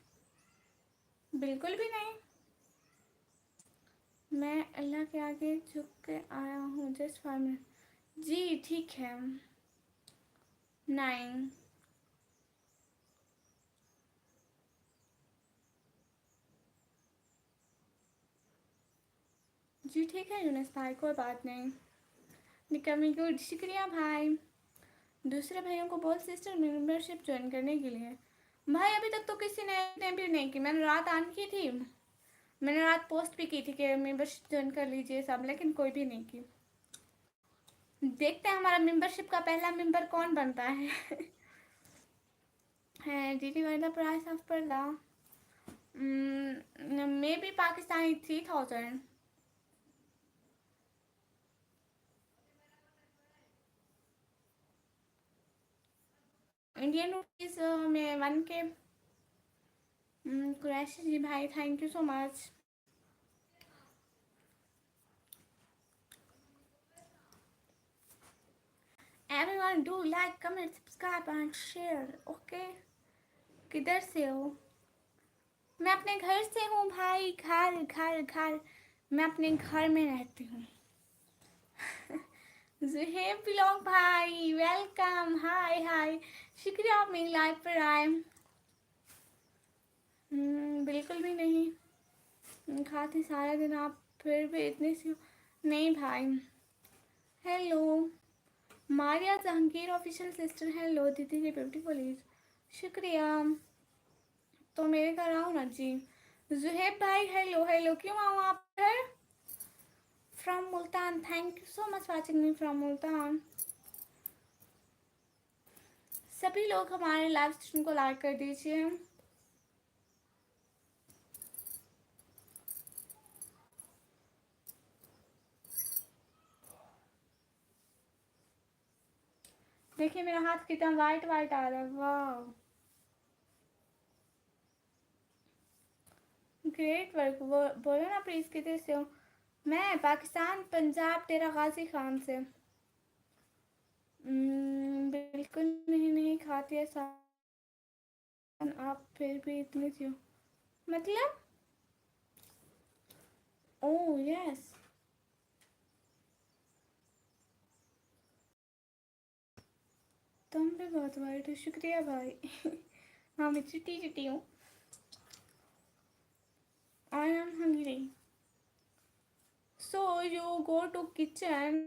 बिल्कुल भी नहीं। मैं अल्लाह के आगे झुक के आया हूँ जस्ट 5 मिनट। जी ठीक है। नहीं जी ठीक है यूनिस भाई, कोई बात नहीं। निकम्मी गुड, शुक्रिया भाई। दूसरे भाइयों को बोल सिस्टर मेंबरशिप ज्वाइन करने के लिए। भाई अभी तक तो किसी ने भी नहीं की। मैंने रात ऑन की थी, मैंने रात पोस्ट भी की थी कि मेंबरशिप ज्वाइन कर लीजिए सब, लेकिन कोई भी नहीं की। देखते हैं हमारा मेंबरशिप का पहला मेंबर कौन बनता है। है did you get the price of Perla? Maybe Pakistani 3000. Indian rupees में 1K। कुरैशी जी भाई thank you so much. Everyone do like, comment, subscribe and share. Okay किधर से हो? मैं अपने घर से हूँ भाई। घर घर घर, मैं अपने घर में रहती हूँ। जुहेब ब्लॉग भाई वेलकम। हाय हाय, शुक्रिया आप मेरी लाइव पर आए। बिल्कुल भी नहीं खाती सारा दिन आप, फिर भी इतनी सी नहीं भाई। Hello Maria Jahangir official sister, hello दीदी की ब्यूटीफुल इज, शुक्रिया। तो मेरे घर आओ ना जी। जुहेब भाई हेलो हेलो, क्यों आऊँ आप घर? From Multan, thank you so much watching me from Multan. सभी लोग हमारे लाइव स्ट्रीम को लाइक कर दीजिए। देखिए मेरा हाथ कितना वाइट वाइट आ रहा है, वाह ग्रेट वर्क। बोलो ना प्लीज किधर से हो? मैं पाकिस्तान पंजाब तेरा गाजी खान से। बिल्कुल नहीं नहीं खाती है आप, फिर भी इतनी सी हो मतलब। ओह यस, तुम भी बहुत वाइट हो, शुक्रिया भाई। हाँ मैं चिट्टी चिट्टी हूँ। I am hungry, so you go to kitchen.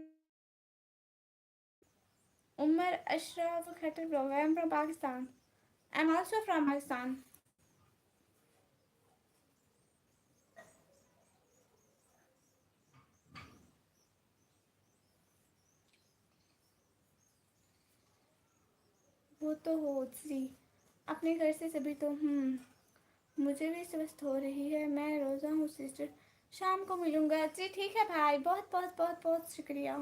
Umar Ashraf Khattar blog, I am from Pakistan, I am also from Pakistan. वो तो हो जी, अपने घर से सभी तो मुझे भी स्वस्थ हो रही है, मैं रोज़ा हूँ सिस्टर, शाम को मिलूँगा जी। ठीक है भाई, बहुत बहुत बहुत बहुत शुक्रिया।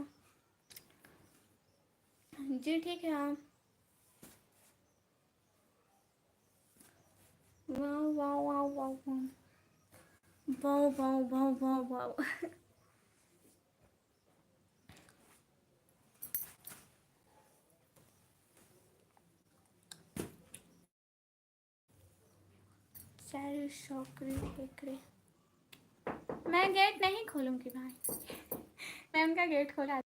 जी ठीक है आप। वाह वाह वाह वाह वाह वाह वाह वाह वाह। सारे शौकरी बेकरी। मैं गेट नहीं खोलूँगी भाई। मैं उनका गेट खोला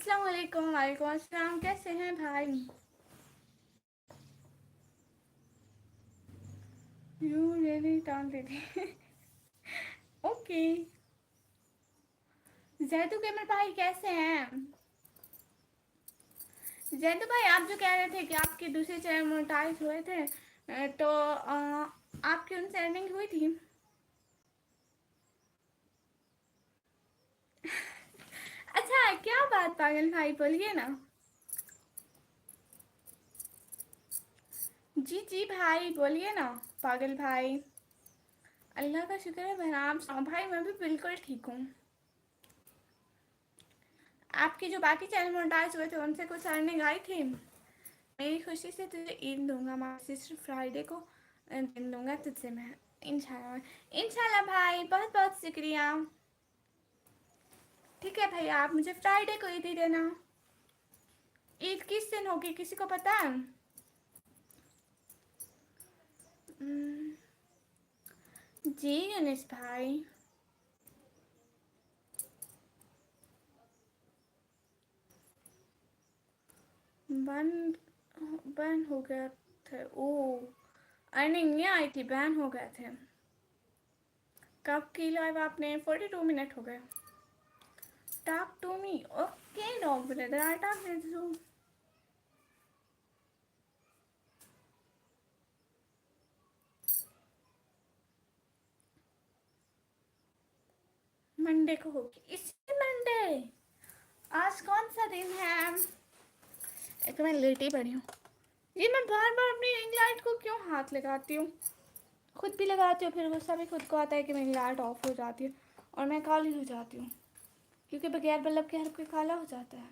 अस्सलाम वालेकुम। वालेकुम अस्सलाम। कैसे हैं भाई? यू रियली टाल दीदी। ओके। जैदू कैमल भाई कैसे हैं? जैदू भाई आप जो कह रहे थे कि आपके दूसरे चैनल मोनेटाइज हुए थे, तो आपकी उनसे अर्निंग हुई थी? अच्छा, क्या बात पागल भाई, बोलिए ना। जी जी भाई बोलिए ना। पागल भाई, अल्लाह का शुक्र है मैं आप भाई, मैं भी बिल्कुल ठीक हूँ। आपके जो बाकी चैनल मोनेटाइज हुए थे उनसे कुछ अर्निंग आई थी? मेरी खुशी से तुझे ईद दूंगा, माँ सिस्टर फ्राइडे को दिन दूंगा तुझसे मैं, इंशाल्लाह। इंशाल्लाह भाई, बहुत बहुत शुक्रिया। ठीक है भैया, आप मुझे फ्राइडे को ईद ही देना। ईद किस दिन होगी, किसी को पता है? जी यूनिस भाई। बंद बंद हो गया थे ओ, अर्निंग नहीं आई थी, बैन हो गए थे। कब की लाइव आपने? 42 मिनट हो गए। Talk to me. Okay no brother, I talk with you. Monday को होगी, इसी मंडे। आज कौन सा दिन है? एक तो मैं लेट ही पड़ी हूँ। ये मैं बार बार अपनी रिंग लाइट को क्यों हाथ लगाती हूँ? खुद भी लगाती हूँ, फिर गुस्सा भी खुद को आता है कि मेरी लाइट ऑफ हो जाती है और मैं काली हो जाती हूँ, क्योंकि बगैर बल्ब के हर कोई काला हो जाता है।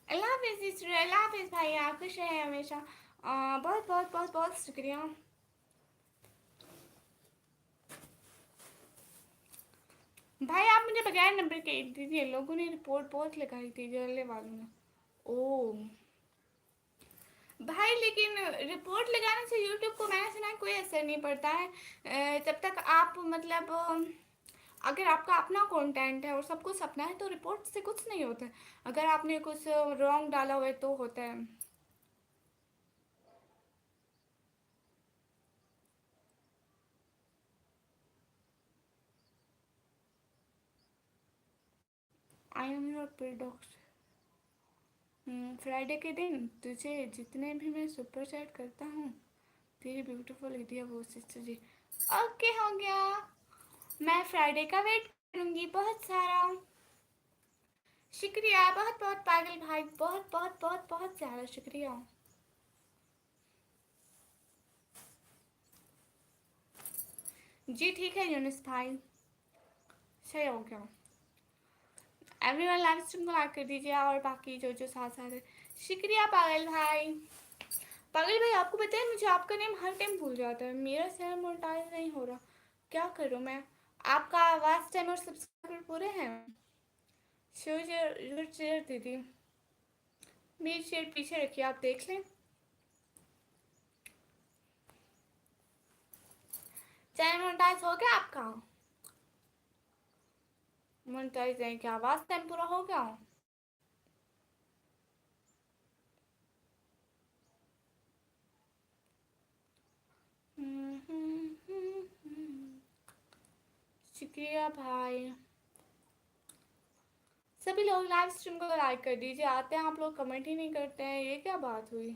अल्लाह हाफिज़ सिस्टर, अल्लाह हाफिज़ भाई, आप खुश रहे हमेशा। बहुत बहुत बहुत बहुत शुक्रिया भाई। आप मुझे बगैर नंबर के दीजिए, लोगों ने रिपोर्ट बहुत लगाई थी, जलने वालों ने। ओ भाई, लेकिन रिपोर्ट लगाने से यूट्यूब को मैंने सुना है कोई असर नहीं पड़ता है। जब तक आप मतलब अगर आपका अपना कंटेंट है और सब कुछ अपना है तो रिपोर्ट से कुछ नहीं होता है। अगर आपने कुछ रॉन्ग डाला हुआ है तो होता है। I am your paddocks. Friday के दिन तुझे जितने भी मैं सुपर चैट करता हूँ, तेरी ब्यूटीफुल इंडिया वो सिस्टर जी। ओके हो गया, मैं फ्राइडे का वेट करूँगी बहुत सारा। शुक्रिया बहुत बहुत पागल भाई, बहुत बहुत बहुत बहुत ज़्यादा शुक्रिया। जी ठीक है यूनिस भाई, सही हो गया। एवरीवन लाइव स्ट्रीम को लाइक कर दीजिए और बाकी जो जो साथ साथ है। शुक्रिया पागल भाई। पागल भाई आपको पता है मुझे आपका नेम हर टाइम भूल जाता है, मेरा चैनल मोनेटाइज नहीं हो रहा, क्या करूँ मैं? आपका वाच टाइम और सब्सक्राइबर पूरे हैं? शेयर दीदी, मेरी शेयर पीछे रखिए, आप देख लें। चैनल मोनेटाइज हो गया आपका? मोनेटाइज नहीं क्या, आवाज टाइम पूरा हो गया? शुक्रिया भाई। सभी लोग लाइव स्ट्रीम को लाइक कर दीजिए, आते हैं आप लोग कमेंट ही नहीं करते हैं, ये क्या बात हुई?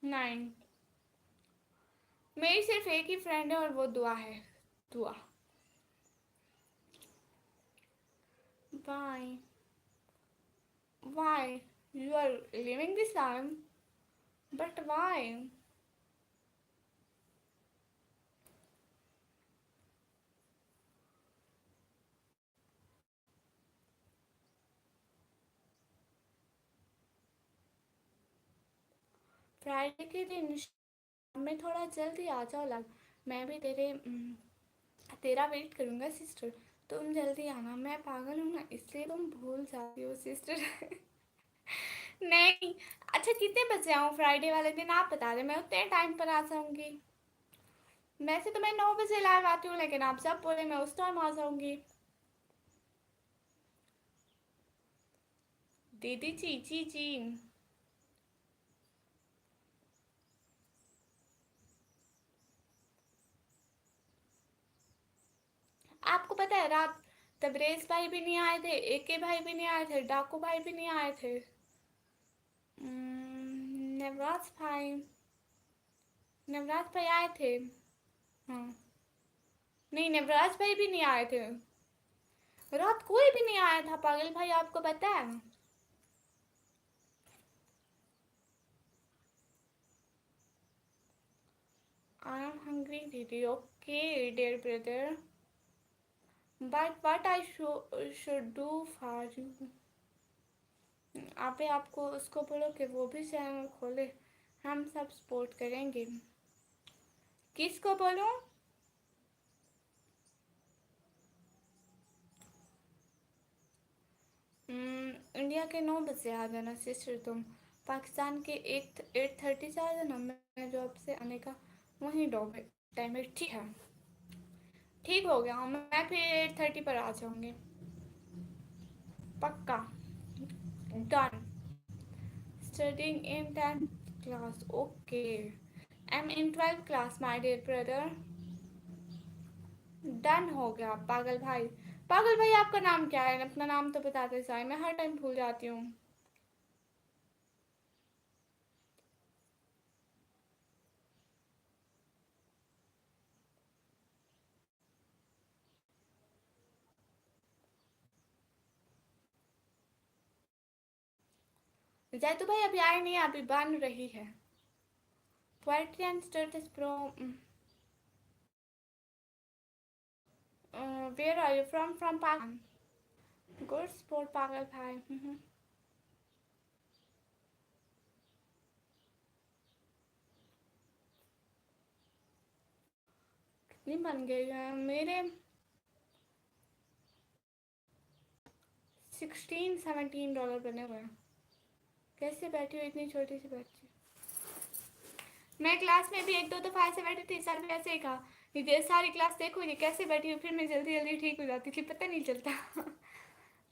नाइन। मेरी सिर्फ एक ही फ्रेंड है और वो दुआ है, दुआ। Bye. Why? You are living this time, but why? Friday के दिन शाम में थोड़ा जल्दी आ जाओ लग। मैं भी तेरा वेट करूँगा सिस्टर। तुम जल्दी आना। मैं पागल हूँ ना, इसलिए तुम भूल जाती हो सिस्टर। नहीं। अच्छा कितने बजे आऊँ फ्राइडे वाले दिन आप बता दें, मैं उतने टाइम पर आ जाऊँगी। वैसे तो मैं 9 बजे लाइव आती हूँ, लेकिन आप जब बोले मैं उस टाइम आ जाऊँगी। दीदी जी जी जी। आपको पता है रात तबरेज भाई भी नहीं आए थे, एके भाई भी नहीं आए थे, डाकू भाई भी नहीं आए थे। नवराज भाई। नवराज भाई आए थे। हाँ। नहीं नवराज भाई भी नहीं आए थे। रात कोई भी नहीं आया था पागल भाई, आपको पता है। आई एम हंग्री दीदी। Okay dear brother, but what I should do for you. आपको उसको बोलो कि वो भी चैनल खोले, हम सब सपोर्ट करेंगे। किसको बोलूं। इंडिया के 9 बजे आ जाना सिस्टर तुम। पाकिस्तान के 8:30 से आ जाना। मैं जॉब से आने का वहीं डॉग टाइम है। ठीक है, ठीक हो गया। मैं फिर 8:30 पर आ जाऊंगी। पक्का। Done. Studying in 10th class. Okay. I am in 12th class my dear brother. Done हो गया पागल भाई। पागल भाई आपका नाम क्या है, अपना नाम तो बताते जाए, मैं हर टाइम भूल जाती हूँ। जैतू भाई अभी आए नहीं, अभी बन रही है। Poetry and status pro. Where are you from Pakistan. Good sport पागल भाई। कितनी बन गई है मेरे। 16-17 डॉलर बने हुए हैं। कैसे बैठी हो इतनी छोटी सी बच्ची। मैं क्लास में भी एक दो दफा ऐसे बैठी थी, सर भी ऐसे ही कहा ये सारी क्लास देखो ये कैसे बैठी हूँ, फिर मैं जल्दी जल्दी ठीक हो जाती थी, पता नहीं चलता।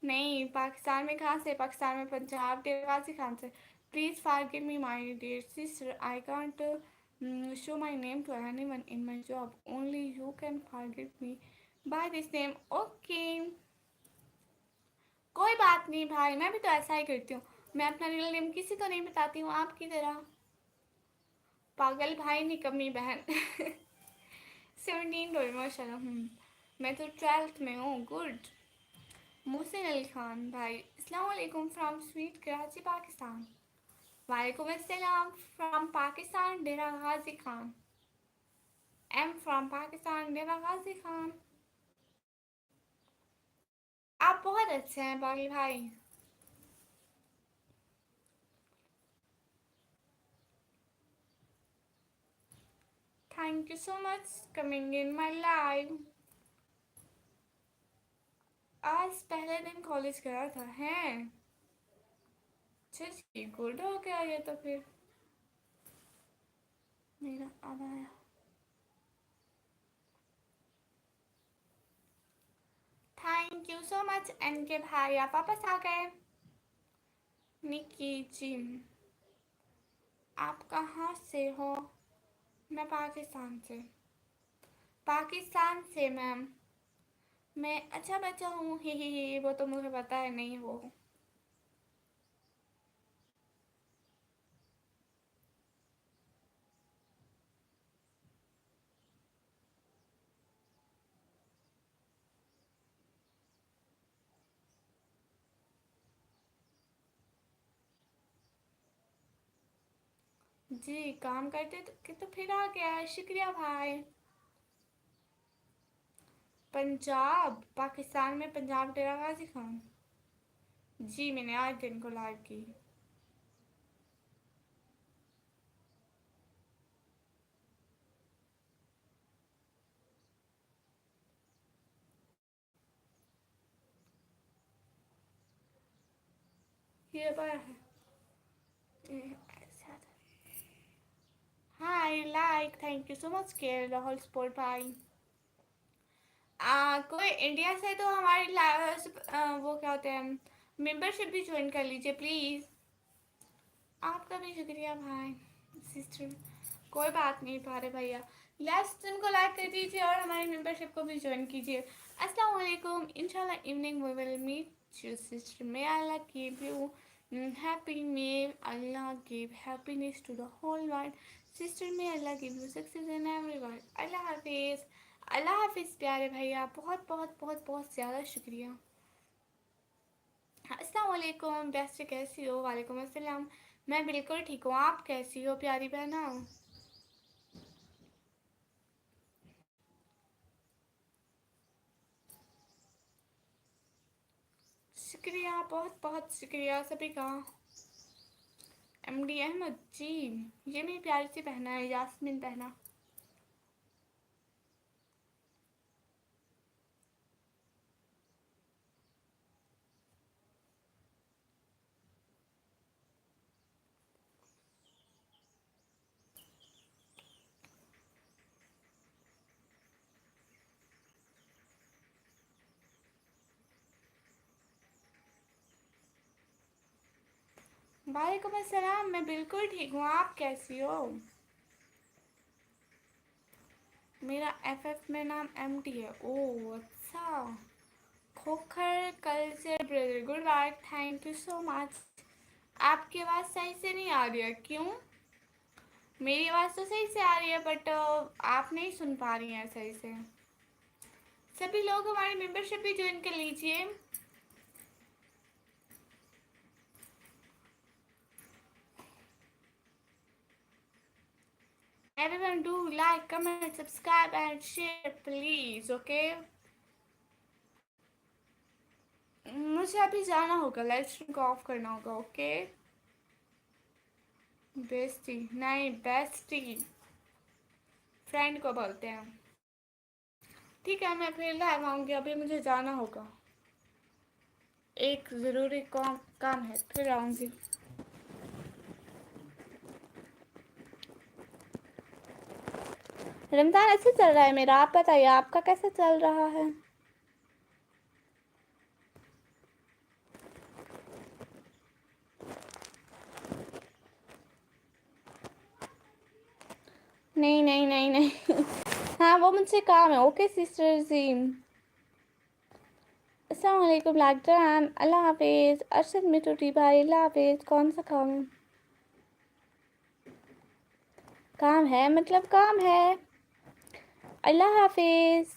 नहीं पाकिस्तान में कहाँ से, पाकिस्तान में पंजाब के गाजी खान से। Please forgive me my dear sister, I can't show my name to anyone in my job, only you can forgive me by this name. Okay कोई बात नहीं भाई, मैं भी तो ऐसा ही करती हूँ। मैं अपना रियल नेम किसी को नहीं बताती हूँ आपकी तरह। पागल भाई निकम्मी बहन। 17 डॉलर माशाल्लाह। मैं तो 12th में हूँ। गुड। मोहसिन अली खान भाई अस्सलाम वालेकुम फ्रॉम स्वीट कराची पाकिस्तान। वालेकुम अस्सलाम from Pakistan Dera Ghazi Khan. Am from Pakistan Dera Ghazi Khan. आप बहुत अच्छे हैं पागल भाई। Thank you so much coming in my live. आज पहले दिन कॉलेज गया था हैं। जी गुड हो गया ये तो फिर। मेरा अब आया। Thank you so much NK भाई, आप वापस आ गए। निकी जी आप कहाँ से हो। मैं पाकिस्तान से। पाकिस्तान से मैम। मैं अच्छा बच्चा हूँ। ही वो तो मुझे पता है नहीं हो। जी काम करते तो, कि तो फिर आ गया है, शुक्रिया भाई। पंजाब पाकिस्तान में पंजाब डेरा गाजी खान। जी मैंने आज दिन को लाइव की। ये पर है हाय like thank you so much care Rahul sport भाई। कोई इंडिया से तो हमारी वो क्या होते हैं मेंबरशिप भी ज्वाइन कर लीजिए प्लीज़। आपका भी शुक्रिया भाई सिस्टर। कोई बात नहीं पारे भैया। लास्ट को लाइक कर दीजिए और हमारी मेंबरशिप को भी ज्वाइन कीजिए। अस्सलाम वालेकुम। इंशाल्लाह evening we will meet you sister. May अल्लाह गिव यू हैप्पी। मे अल्लाह give happiness to the whole world sister. May अल्लाह give you success in every world. अल्लाह हाफिज़। अल्लाह हाफिज़ प्यारे भैया। बहुत बहुत बहुत बहुत ज़्यादा शुक्रिया। अस्सलाम वालेकुम बेस्ट कैसी हो। वालेकुम अस्सलाम। मैं बिल्कुल ठीक हूँ। आप कैसी हो प्यारी बहना। शुक्रिया बहुत बहुत शुक्रिया सभी का। एमडी अहमद जी ये मेरी प्यारी सी बहना है यास्मीन बहना। वालेकुम अस्सलाम। मैं बिल्कुल ठीक हूँ। आप कैसी हो। मेरा एफएफ में नाम एमडी है। ओह अच्छा। Khokhar culture brother goodbye thank you so much. आपकी आवाज़ सही से नहीं आ रही है क्यों। मेरी आवाज़ तो सही से आ रही है बट आप नहीं सुन पा रही हैं सही से। सभी लोग हमारी मेंबरशिप भी ज्वाइन कर लीजिए। Everyone do like, comment, subscribe and share please, okay? मुझे अभी जाना होगा लाइव स्ट्रीम को ऑफ करना होगा ओके। बेस्टी नहीं बेस्टी फ्रेंड को बोलते हैं। ठीक है मैं फिर लाइव आऊँगी अभी मुझे जाना होगा। एक ज़रूरी काम है फिर आऊँगी। रमज़ान अच्छे चल रहा है मेरा। आप बताइए आपका कैसे चल रहा है। नहीं नहीं नहीं नहीं हाँ वो मुझसे काम है ओके सिस्टर जी। अस्सलाम वालेकुम लाइक अल्लाह हाफिज़। अरशद मिटूटी भाई अल्लाह हाफिज़। कौन सा काम है। काम है मतलब काम है। अल्लाह हाफिज़।